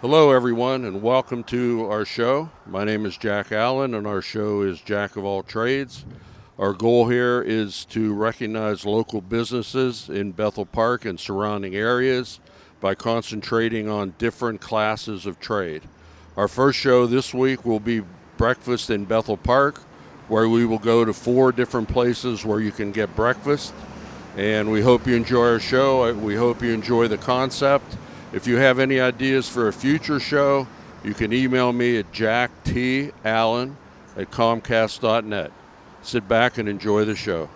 Hello, everyone, and welcome to our show. My name is Jack Allen, and our show is Jack of All Trades. Our goal here is to recognize local businesses in Bethel Park and surrounding areas by concentrating on different classes of trade. Our first show this week will be Breakfast in Bethel Park, where we will go to 4 different places where you can get breakfast. And we hope you enjoy our show. We hope you enjoy the concept. If you have any ideas for a future show, you can email me at jacktallen@comcast.net. Sit back and enjoy the show.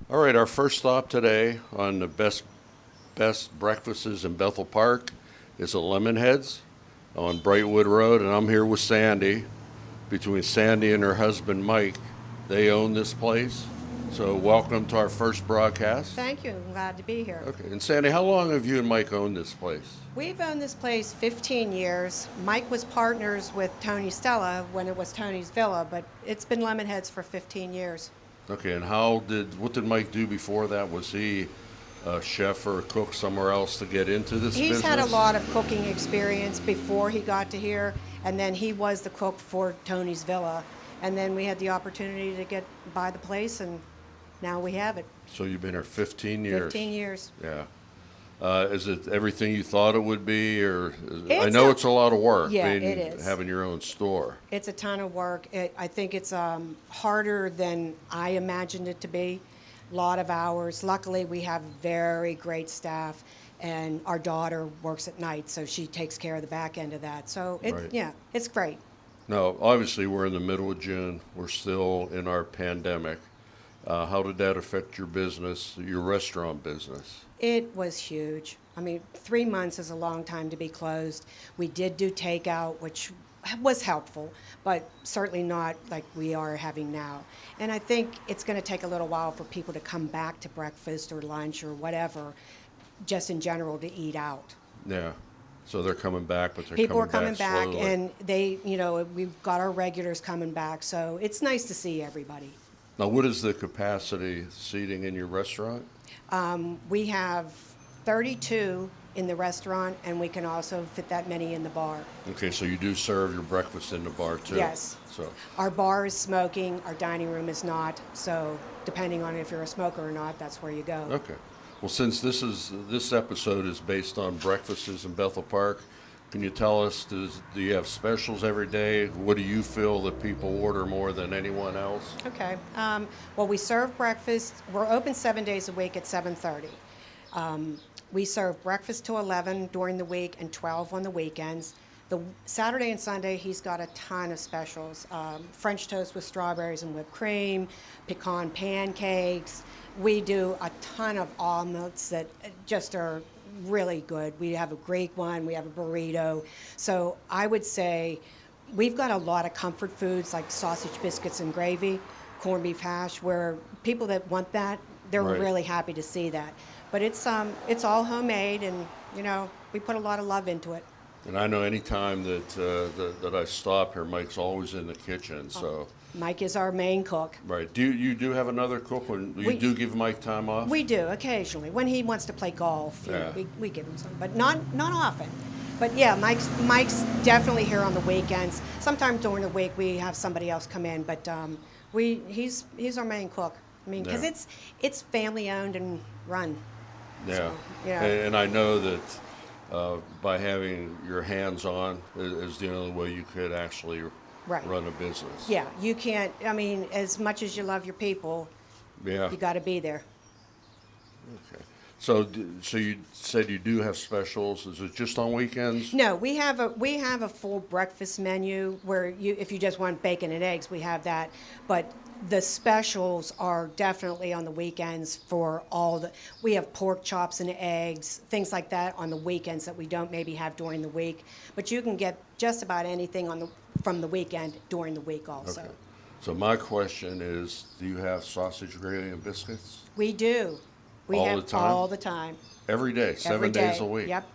All right, our first stop today on the best breakfasts in Bethel Park is at Lemonheads on Brightwood Road, and I'm here with Sandy. Between Sandy and her husband Mike, they own this place. So welcome to our first broadcast. Thank you. I'm glad to be here. Okay, and Sandy, how long have you and Mike owned this place? We've owned this place 15 years. Mike was partners with Tony Stella when it was Tony's Villa, but it's been Lemonheads for 15 years. Okay, and what did Mike do before that? Was he a chef or a cook somewhere else to get into this business? He's had a lot of cooking experience before he got to here, and then he was the cook for Tony's Villa. And then we had the opportunity to buy the place, and now we have it. So you've been here 15 years? 15 years. Yeah. Is it everything you thought it would be, or I It's know a- it's a lot of work. Yeah, it is. Having your own store. It's a ton of work. I think it's harder than I imagined it to be. A lot of hours. Luckily, we have very great staff, and our daughter works at night, so she takes care of the back end of that. So, Right. yeah, it's great. Now, obviously, we're in the middle of June. We're still in our pandemic. How did that affect your business, your restaurant business? It was huge. I mean, 3 months is a long time to be closed. We did do takeout, which was helpful, but certainly not like we are having now. And I think it's going to take a little while for people to come back to breakfast or lunch or whatever, just in general, to eat out. Yeah. So they're coming back, but they're People are coming coming back, slowly. and we've got our regulars coming back, so it's nice to see everybody. Now, what is the capacity seating in your restaurant? We have 32 in the restaurant, and we can also fit that many in the bar. Okay, so you do serve your breakfast in the bar too? Yes. So, Our bar is smoking, our dining room is not, so depending on if you're a smoker or not, that's where you go. okay. Well, since this episode is based on breakfasts in Bethel Park, can you tell us, do you have specials every day? What do you feel that people order more than anyone else? Okay. Well, we serve breakfast. We're open 7 days a week at 7:30. We serve breakfast till 11 during the week and 12 on the weekends. The Saturday and Sunday, he's got a ton of specials. French toast with strawberries and whipped cream, pecan pancakes. We do a ton of omelets that just are really good. We have a Greek one, we have a burrito. So I would say we've got a lot of comfort foods like sausage biscuits and gravy, corned beef hash, where people that want that, they're Right. really happy to see that. But it's all homemade, and we put a lot of love into it. And I know any time that I stop here, Mike's always in the kitchen. So, Mike is our main cook. right. Do you do have another cook when you We- do give Mike time off? We do occasionally when he wants to play golf. Yeah. We give him some, but not often. But yeah, Mike's definitely here on the weekends. Sometimes during the week we have somebody else come in, but he's our main cook. I mean, because Yeah. it's family owned and run. Yeah. So, yeah. And I know that by having your hands on is the only way you could actually Right. run a business. Yeah, you can't. I mean, as much as you love your people, Yeah. you got to be there. Okay. So you said you do have specials. Is it just on weekends? No, we have a full breakfast menu where if you just want bacon and eggs, we have that. But the specials are definitely on the weekends for we have pork chops and eggs, things like that on the weekends that we don't maybe have during the week. But you can get just about anything from the weekend during the week also. Okay. So my question is, do you have sausage, gravy, and biscuits We do. We all have the time? all the time. Every day, seven Every days day. a week? Yep.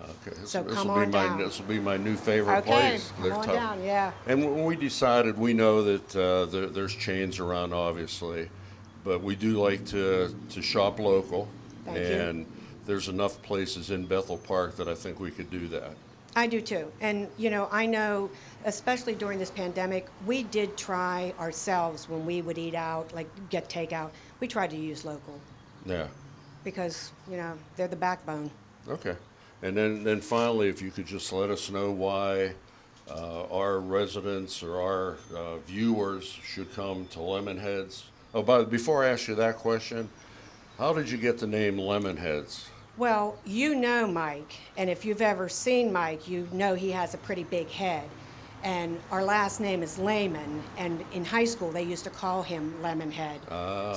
Okay. So This come will be on my down. this will be my new favorite Okay, place. come on down, yeah. And when we decided, we know that there's chains around, obviously, but we do like to shop local, Thank you. and there's enough places in Bethel Park that I think we could do that. I do too. And, I know, especially during this pandemic, we did try ourselves when we would eat out, like get takeout. We tried to use local Yeah. because, they're the backbone. Okay. And then finally, if you could just let us know why our residents or our viewers should come to Lemonheads. Oh, before I ask you that question, how did you get the name Lemonheads? Well, you know Mike, and if you've ever seen Mike, you know he has a pretty big head. And our last name is Lehman, and in high school they used to call him Lemonhead.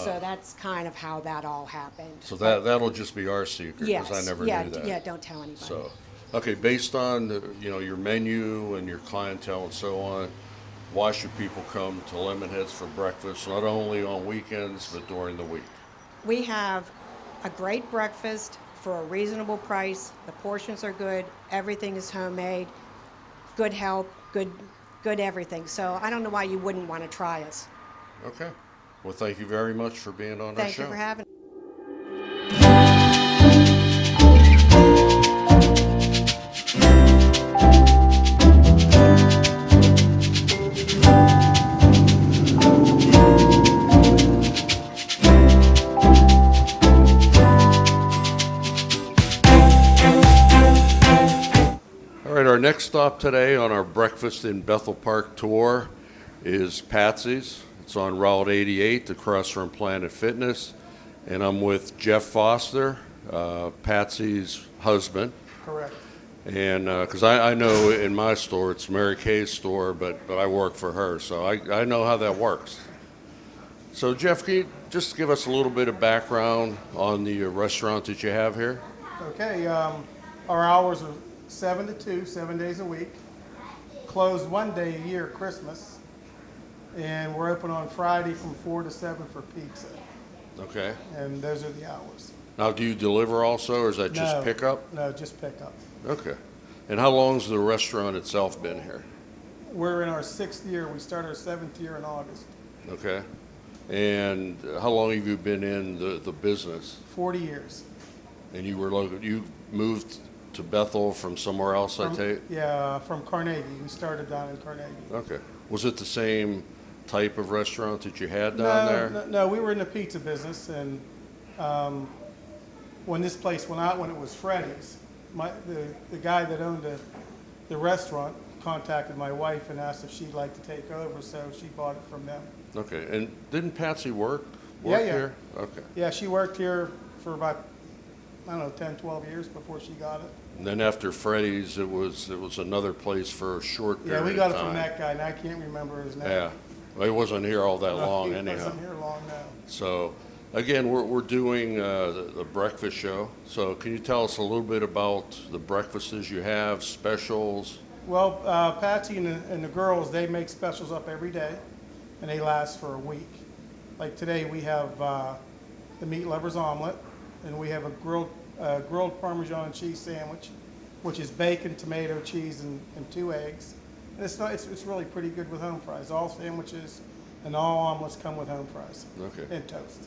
So that's kind of how that all happened. So that'll just be our secret, Yes, because I never yeah, knew that. yeah, don't tell anybody. So, okay, based on your menu and your clientele and so on, why should people come to Lemonheads for breakfast, not only on weekends but during the week? We have a great breakfast for a reasonable price. The portions are good. Everything is homemade. Good help, good everything. So I don't know why you wouldn't want to try us. Okay. Well, thank you very much for being on our Thank show. you for having. All right, our next stop today on our Breakfast in Bethel Park tour is Patsy's. It's on Route 88 across from Planet Fitness. And I'm with Jeff Foster, Patsy's husband. Correct. And because I know in my store, it's Mary Kay's store, but I work for her, so I know how that works. So Jeff, can you just give us a little bit of background on the restaurant that you have here? Okay, our hours are 7 to 2, 7 days a week. Closed one day a year, Christmas. And we're open on Friday from 4 to 7 for pizza. Okay. And those are the hours. Now, do you deliver also, or is that just No, pickup? No, just pickup. Okay. And how long's the restaurant itself been here? We're in our 6th year. We start our 7th year in August. Okay. And how long have you been in the business? 40 years. And you moved to Bethel from somewhere else, I take? Yeah, from Carnegie. We started down in Carnegie. Okay. Was it the same type of restaurant that you had down there? No, we were in the pizza business, and when this place went out, when it was Freddy's, the guy that owned the restaurant contacted my wife and asked if she'd like to take over, so she bought it from them. Okay. And didn't Patsy work Yeah. here? Okay. Yeah, she worked here for about, 10, 12 years before she got it. And then after Freddy's, it was another place for a short period Yeah, we of got it time. from that guy, and I can't remember his name. Yeah. Well, he wasn't here all that No, long he anyhow. wasn't here long now. So, again, we're doing the breakfast show. So, can you tell us a little bit about the breakfasts you have, specials? Well, Patsy and the girls, they make specials up every day, and they last for a week. Like today, we have the meat lovers omelet, and we have a grilled Parmesan cheese sandwich, which is bacon, tomato, cheese, and 2 eggs. And it's really pretty good with home fries. All sandwiches and all omelets come with home fries. Okay. And toast.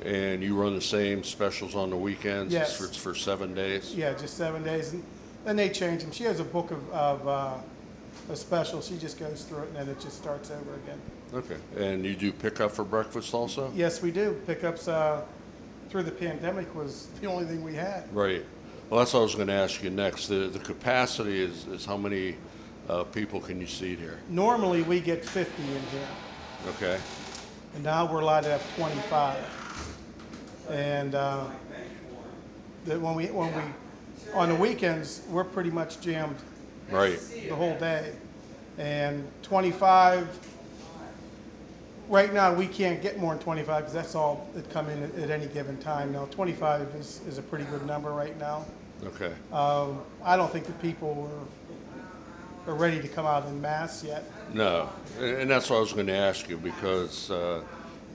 And you run the same specials on the weekends? Yes. It's for 7 days? Yeah, just 7 days, and then they change them. She has a book of specials. She just goes through it, and then it just starts over again. Okay. And you do pickup for breakfast also? Yes, we do. Pickups through the pandemic was the only thing we had. Right. Well, that's what I was going to ask you next. The capacity is how many people can you seat here? Normally, we get 50 in here, Okay. and now we're allowed to have 25. And that when we on the weekends, we're pretty much jammed Right. the whole day. And 25, right now, we can't get more than 25 because that's all that come in at any given time. Now, 25 is a pretty good number right now. Okay. I don't think the people are ready to come out en masse yet. No, and that's what I was going to ask you because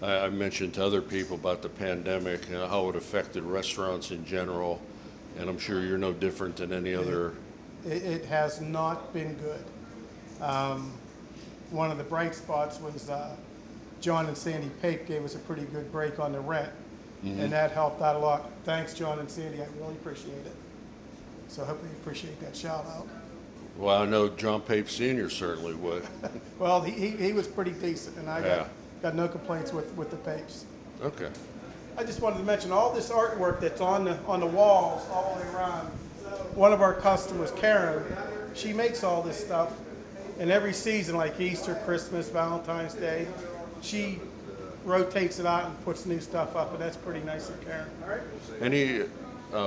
I mentioned to other people about the pandemic, how it affected restaurants in general, and I'm sure you're no different than any other. It has not been good. One of the bright spots was John and Sandy Pape gave us a pretty good break on the rent, and that helped out a lot. Thanks, John and Sandy. I really appreciate it. So I hope you appreciate that shout out. Well, I know John Pape Sr. certainly would. Well, he was pretty decent, and I Yeah. got no complaints with the Papes. Okay. I just wanted to mention all this artwork that's on the walls all the way around. One of our customers, Karen, she makes all this stuff, and every season, like Easter, Christmas, Valentine's Day, she rotates it out and puts new stuff up, and that's pretty nice of Karen. Any,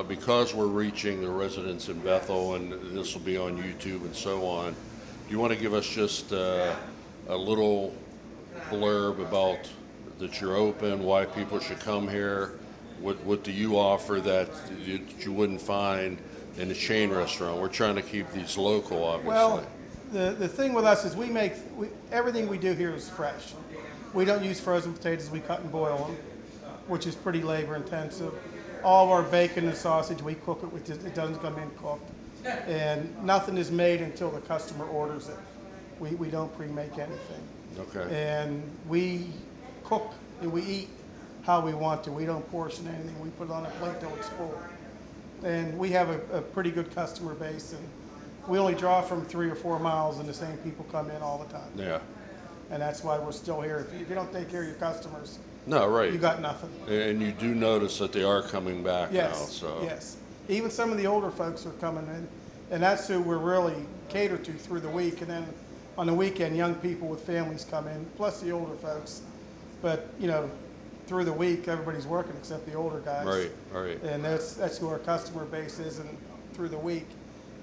because we're reaching the residents in Bethel, and this will be on YouTube and so on, do you want to give us just a little blurb about that you're open, why people should come here? What do you offer that you wouldn't find in a chain restaurant? We're trying to keep these local, obviously. Well, the thing with us is everything we do here is fresh. We don't use frozen potatoes, we cut and boil them, which is pretty labor intensive. All of our bacon and sausage, we cook it, it doesn't come in cooked. And nothing is made until the customer orders it. We don't pre-make anything. Okay. And we cook and we eat how we want to. We don't portion anything. We put it on a plate till it's full. And we have a pretty good customer base, and we only draw from 3 or 4 miles, and the same people come in all the time. Yeah. And that's why we're still here. If you don't take care of your customers, No, right. you got nothing. And you do notice that they are coming back now, Yes, so. yes. Even some of the older folks are coming in, and that's who we're really catered to through the week. And then on the weekend, young people with families come in, plus the older folks. But, through the week, everybody's working except the older guys. Right. And that's who our customer base is, and through the week.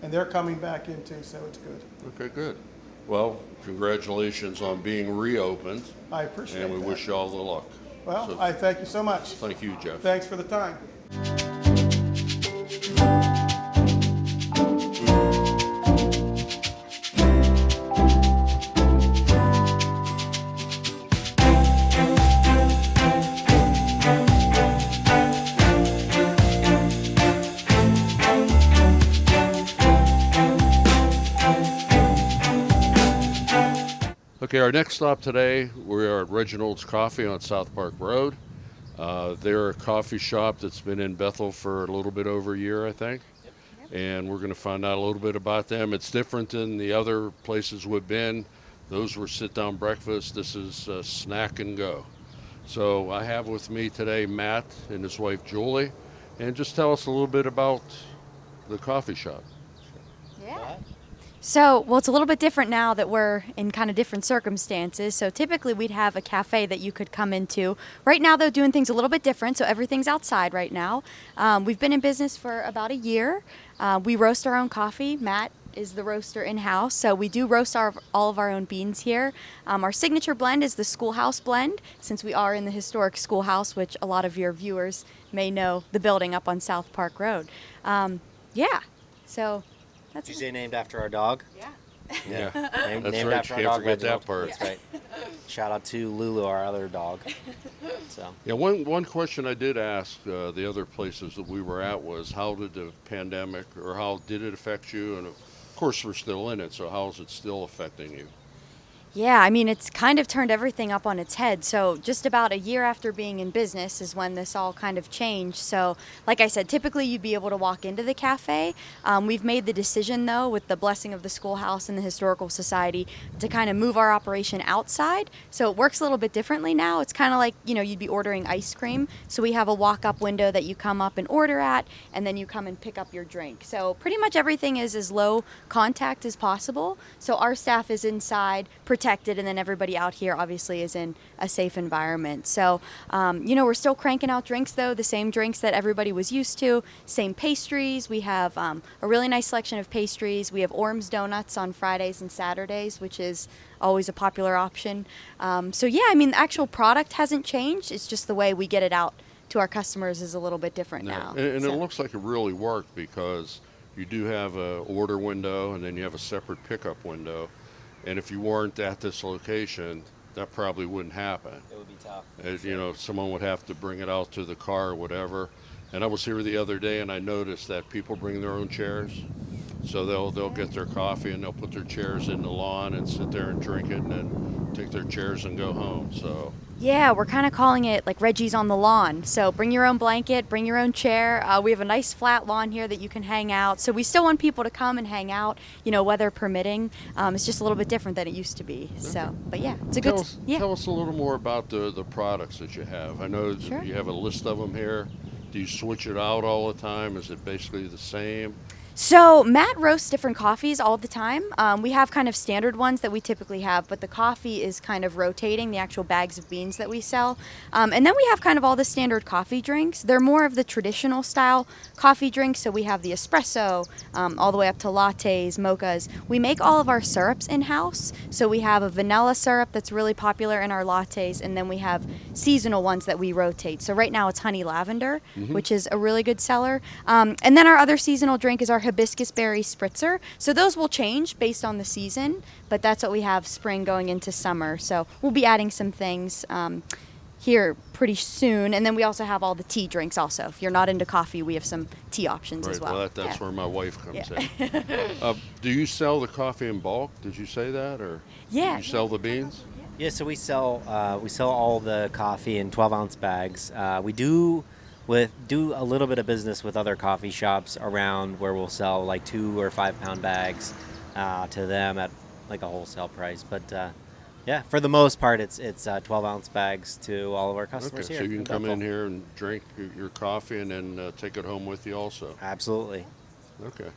And they're coming back in too, so it's good. Okay, good. Well, congratulations on being reopened, I appreciate it. and we wish you all the luck. Well, So, I thank you so much. thank you, Jeff. Thanks for the time. Okay, our next stop today, we are at Reginald's Coffee on South Park Road. They're a coffee shop that's been in Bethel for a little bit over a year, I think. And we're going to find out a little bit about them. It's different than the other places we've been. Those were sit-down breakfast. This is snack and go. So I have with me today Matt and his wife Julie. And just tell us a little bit about the coffee shop. Yeah. So, well, it's a little bit different now that we're in kind of different circumstances. So typically we'd have a cafe that you could come into. Right now they're doing things a little bit different, so everything's outside right now. We've been in business for about a year. We roast our own coffee. Matt is the roaster in-house, so we do roast all of our own beans here. Our signature blend is the Schoolhouse blend, since we are in the historic schoolhouse, which a lot of your viewers may know, the building up on South Park Road. So that's Did you say named after our dog? yeah. Yeah, Named, that's named right. after You our can't dog. forget that Reginald. part. That's right. Shout out to Lulu, our other dog. So Yeah, one question I did ask the other places that we were at was how did the pandemic, or how did it affect you? And of course we're still in it, so how is it still affecting you? Yeah, I mean, it's kind of turned everything up on its head. So just about a year after being in business is when this all kind of changed. So like I said, typically you'd be able to walk into the cafe. We've made the decision, though, with the blessing of the schoolhouse and the Historical Society, to kind of move our operation outside. So it works a little bit differently now. It's kind of like, you'd be ordering ice cream. So we have a walk-up window that you come up and order at, and then you come and pick up your drink. So pretty much everything is as low contact as possible. So our staff is inside protecting protected, and then everybody out here obviously is in a safe environment. So, we're still cranking out drinks though, the same drinks that everybody was used to, same pastries. We have a really nice selection of pastries. We have Orm's Donuts on Fridays and Saturdays, which is always a popular option. The actual product hasn't changed. It's just the way we get it out to our customers is a little bit different now. And it looks like it really worked because you do have a order window and then you have a separate pickup window. And if you weren't at this location, that probably wouldn't happen. It would be tough. Someone would have to bring it out to the car or whatever. And I was here the other day and I noticed that people bring their own chairs. So they'll get their coffee and they'll put their chairs in the lawn and sit there and drink it and then take their chairs and go home. So Yeah, we're kind of calling it like Reggie's on the lawn. So bring your own blanket, bring your own chair. We have a nice flat lawn here that you can hang out. So we still want people to come and hang out, weather permitting. It's just a little bit different than it used to be. So, but yeah, it's a tell good. us, Yeah. tell us a little more about the products that you have. I know Sure. you have a list of them here. Do you switch it out all the time? Is it basically the same? So Matt roasts different coffees all the time. We have kind of standard ones that we typically have, but the coffee is kind of rotating, the actual bags of beans that we sell. And then we have kind of all the standard coffee drinks. They're more of the traditional style coffee drinks. So we have the espresso, all the way up to lattes, mochas. We make all of our syrups in-house. So we have a vanilla syrup that's really popular in our lattes, and then we have seasonal ones that we rotate. So right now it's honey lavender, which is a really good seller. And then our other seasonal drink is our hibiscus berry spritzer. So those will change based on the season, but that's what we have spring going into summer. So we'll be adding some things here pretty soon. And then we also have all the tea drinks also. If you're not into coffee, we have some tea options as Right. well. Well, that's Yeah. where my wife comes Yeah. in. Do you sell the coffee in bulk? Did you say that, or Yeah. you sell the beans? Yeah, so we sell all the coffee in 12-ounce bags. We do a little bit of business with other coffee shops around where we'll sell like 2 or 5 pound bags to them at like a wholesale price. But yeah, for the most part, it's 12-ounce bags to all of our customers Okay, here. so you can come in Bethel. here and drink your coffee and then take it home with you also. Absolutely. Okay.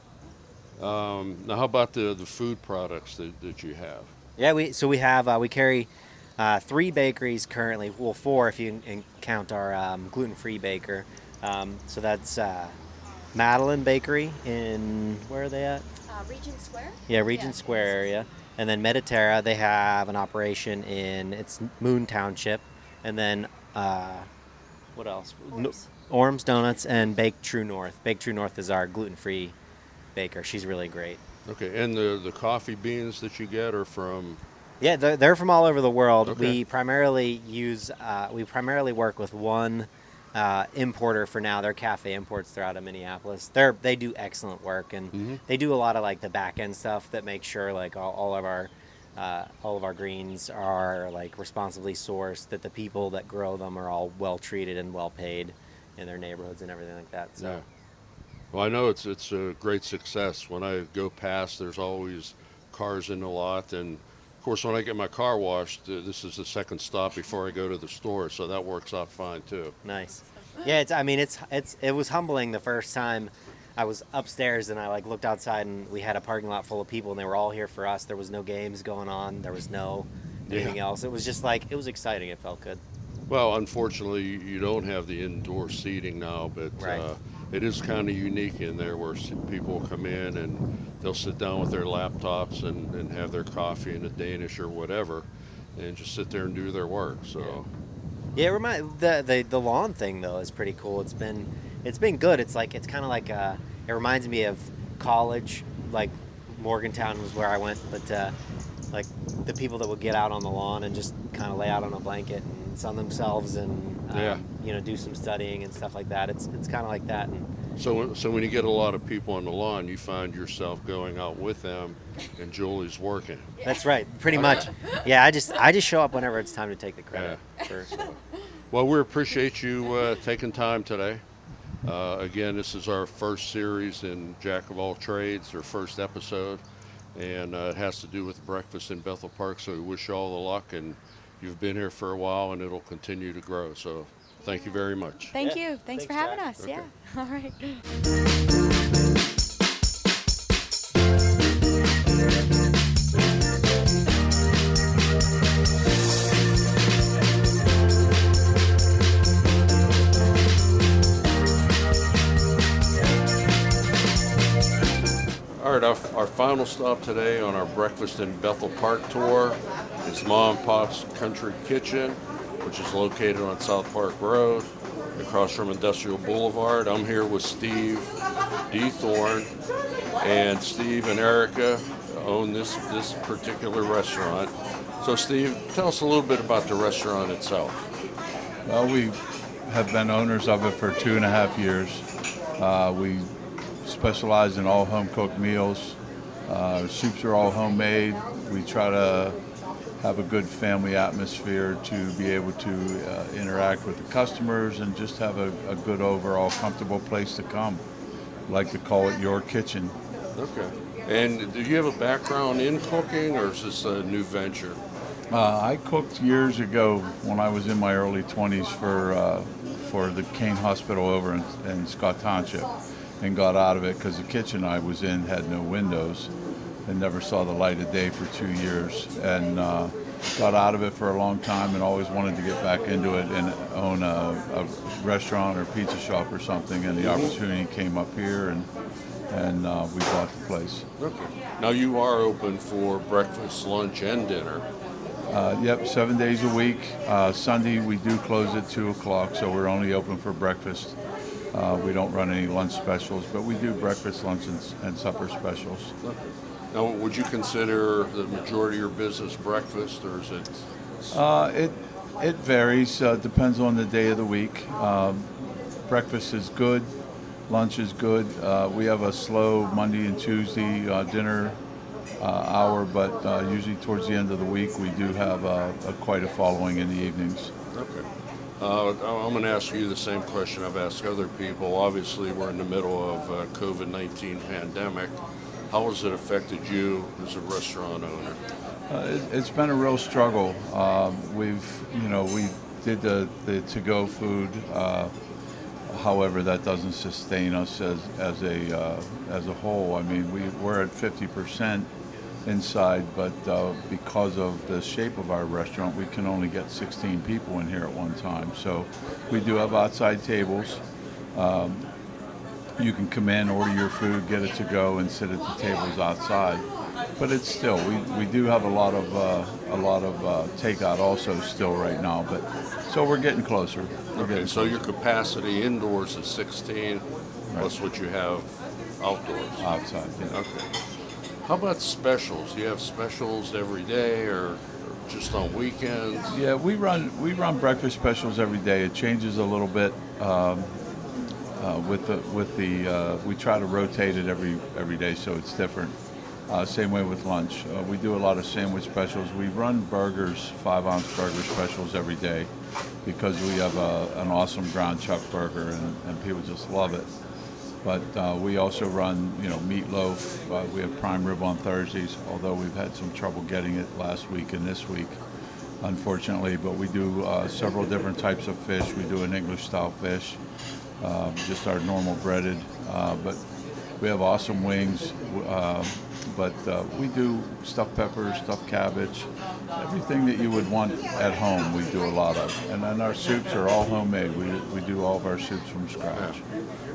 Now, how about the food products that you have? Yeah, we carry 3 bakeries currently. Well, 4 if you count our gluten-free baker. So that's Madeline Bakery in, where are they at? Regent Square? Yeah, Regent Square area. And then Mediterra, they have an operation in Moon Township. And then what else? Orm's Donuts and Bake True North. Bake True North is our gluten-free baker. She's really great. Okay, and the coffee beans that you get are from? Yeah, they're from all over the world. Okay. We primarily work with one importer for now. They're Cafe Imports. They're out of Minneapolis. They do excellent work, and they do a lot of like the back end stuff that makes sure like all of our greens are like responsibly sourced. That the people that grow them are all well treated and well paid in their neighborhoods and everything like that. So. Yeah. Well, I know it's a great success. When I go past, there's always cars in the lot, and of course, when I get my car washed, this is the second stop before I go to the store, so that works out fine too. Nice. Yeah, it was humbling the first time I was upstairs and I like looked outside and we had a parking lot full of people and they were all here for us. There was no games going on. There was no anything else. It was just like, it was exciting. It felt good. Well, unfortunately, you don't have the indoor seating now, but Right. it is kind of unique in there where come come in and they'll sit down with their laptops and have their coffee in a Danish or whatever and just sit there and do their work. So, Yeah, the lawn thing though is pretty cool. It's been good. It's kind of like it reminds me of college. Like Morgantown was where I went, but like the people that would get out on the lawn and just kind of lay out on a blanket and sun themselves and do some studying and stuff like that. It's kind of like that. And so when you get a lot of people on the lawn, you find yourself going out with them, and Julie's working. that's right, pretty much. Yeah, I just show up whenever it's time to take the credit. Well, we appreciate you taking time today. Again, this is our first series in Jack of All Trades, our first episode, and it has to do with breakfast in Bethel Park. So we wish you all the luck, and you've been here for a while, and it'll continue to grow. So thank you very much. Thank Yeah. you. Thanks for Thanks, having Jack. us. Okay. Yeah. All right. our final stop today on our Breakfast in Bethel Park tour is Mom and Pop's Country Kitchen, which is located on South Park Road, across from Industrial Boulevard. I'm here with Steve D. Thorne, and Steve and Erica own this particular restaurant. So Steve, tell us a little bit about the restaurant itself. Well, we have been owners of it for 2.5 years. We specialize in all home-cooked meals. Soups are all homemade. We try to have a good family atmosphere to be able to interact with the customers and just have a good overall comfortable place to come. I like to call it your kitchen. Okay. And do you have a background in cooking, or is this a new venture? I cooked years ago when I was in my early 20s for the Kane Hospital over in Scott Township, and got out of it because the kitchen I was in had no windows and never saw the light of day for 2 years, and got out of it for a long time and always wanted to get back into it and own a restaurant or pizza shop or something, and the opportunity came up here, and we bought the place. Okay. Now you are open for breakfast, lunch, and dinner. Yep, 7 days a week. Sunday we do close at 2 o'clock, so we're only open for breakfast. We don't run any lunch specials, but we do breakfast, lunch, and supper specials. Okay. Now, would you consider the majority of your business breakfast, or is it? It varies. Depends on the day of the week. Breakfast is good. Lunch is good. We have a slow Monday and Tuesday dinner hour, but usually towards the end of the week we do have quite a following in the evenings. Okay. I'm going to ask you the same question I've asked other people. Obviously, we're in the middle of a COVID-19 pandemic. How has it affected you as a restaurant owner? It's been a real struggle. We did the to-go food. However, that doesn't sustain us as a whole. I mean, we're at 50% inside, but because of the shape of our restaurant, we can only get 16 people in here at one time. So we do have outside tables. You can come in, order your food, get it to go, and sit at the tables outside. But it's still, we do have a lot of takeout also still right now. But so we're getting closer. Okay, so your capacity indoors is 16, plus what you have outdoors. Outside. Yeah. Okay. How about specials? Do you have specials every day, or just on weekends? Yeah, we run breakfast specials every day. It changes a little bit. We try to rotate it every day so it's different. Same way with lunch. We do a lot of sandwich specials. We run burgers, 5-ounce burger specials every day because we have an awesome ground chuck burger and people just love it. But we also run, meatloaf. We have prime rib on Thursdays, although we've had some trouble getting it last week and this week, unfortunately. But we do several different types of fish. We do an English style fish. Just our normal breaded, but we have awesome wings, but we do stuffed peppers, stuffed cabbage, everything that you would want at home we do a lot of. And then our soups are all homemade. We do all of our soups from scratch.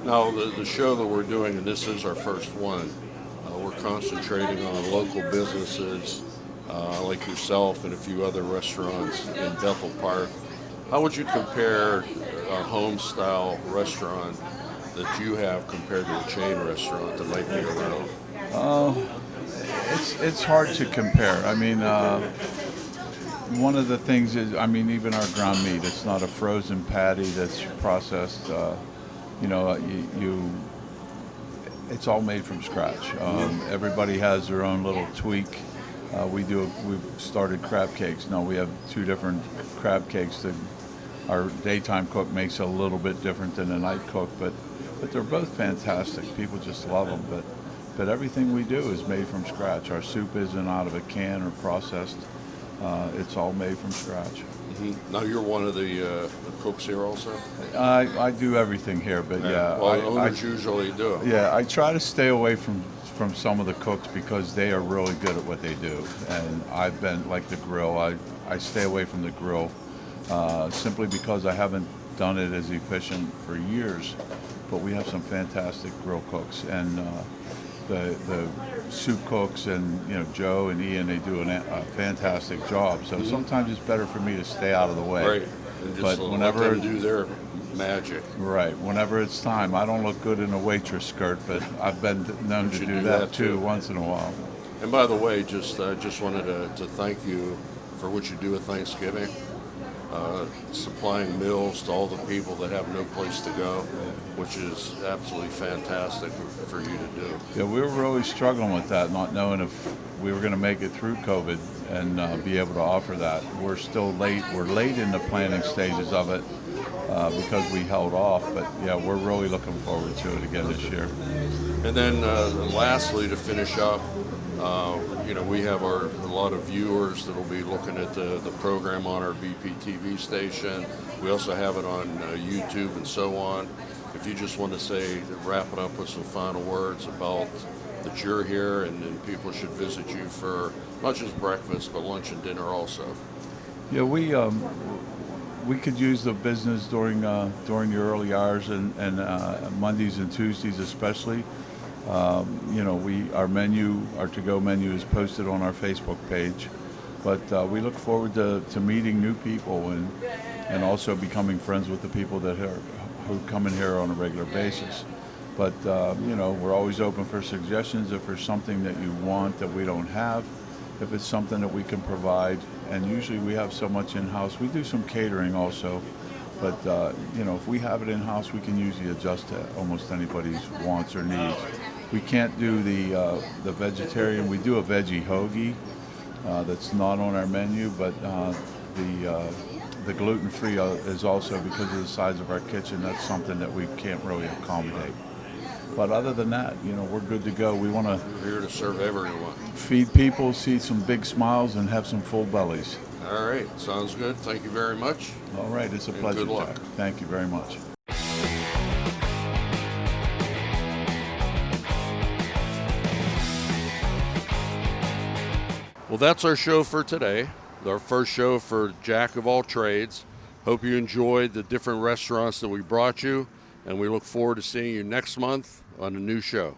Now, the show that we're doing, and this is our first one, we're concentrating on local businesses like yourself and a few other restaurants in Bethel Park. How would you compare a home-style restaurant that you have compared to a chain restaurant that might be around? It's hard to compare. I mean, one of the things is, even our ground meat, it's not a frozen patty that's processed. It's all made from scratch. Everybody has their own little tweak. We've started crab cakes. Now we have 2 different crab cakes that our daytime cook makes a little bit different than the night cook, but they're both fantastic. People just love them. But everything we do is made from scratch. Our soup isn't out of a can or processed. It's all made from scratch. Mm-hmm. Now you're one of the cooks here also? I do everything here, but yeah. Well, owners usually do. Yeah, I try to stay away from some of the cooks because they are really good at what they do. And I've been like the grill. I stay away from the grill simply because I haven't done it as efficient for years. But we have some fantastic grill cooks, and the soup cooks and Joe and Ian, they do a fantastic job. So sometimes it's better for me to stay out of the way. Right. And just But let whenever them do their magic. Right. Whenever it's time, I don't look good in a waitress skirt, but I've been known to should do do that that, too too. once in a while. And by the way, just wanted to thank you for what you do at Thanksgiving, supplying meals to all the people that have no place to go, which is absolutely fantastic for you to do. Yeah, we were really struggling with that, not knowing if we were going to make it through COVID and be able to offer that. We're still late. We're late in the planning stages of it because we held off. But yeah, we're really looking forward to it again this year. And then lastly, to finish up, we have a lot of viewers that will be looking at the program on our BPTV station. We also have it on YouTube and so on. If you just want to wrap it up with some final words about that you're here and people should visit you for not just breakfast, but lunch and dinner also. Yeah, we could use the business during the early hours and Mondays and Tuesdays especially. Our to-go menu is posted on our Facebook page, but we look forward to meeting new people and also becoming friends with the people who come in here on a regular basis. But we're always open for suggestions if there's something that you want that we don't have, if it's something that we can provide. And usually we have so much in-house. We do some catering also, but if we have it in-house, we can usually adjust to almost anybody's wants or needs. We can't do the vegetarian. We do a veggie hoagie that's not on our menu, but the gluten-free is also, because of the size of our kitchen, that's something that we can't really accommodate. But other than that, we're good to go. We want to We're here to serve everyone. feed people, see some big smiles, and have some full bellies. All right, sounds good. Thank you very much. All right, it's a And pleasure, good luck. Jack. Thank you very much. Well, that's our show for today. Our first show for Jack of All Trades. Hope you enjoyed the different restaurants that we brought you, and we look forward to seeing you next month on a new show.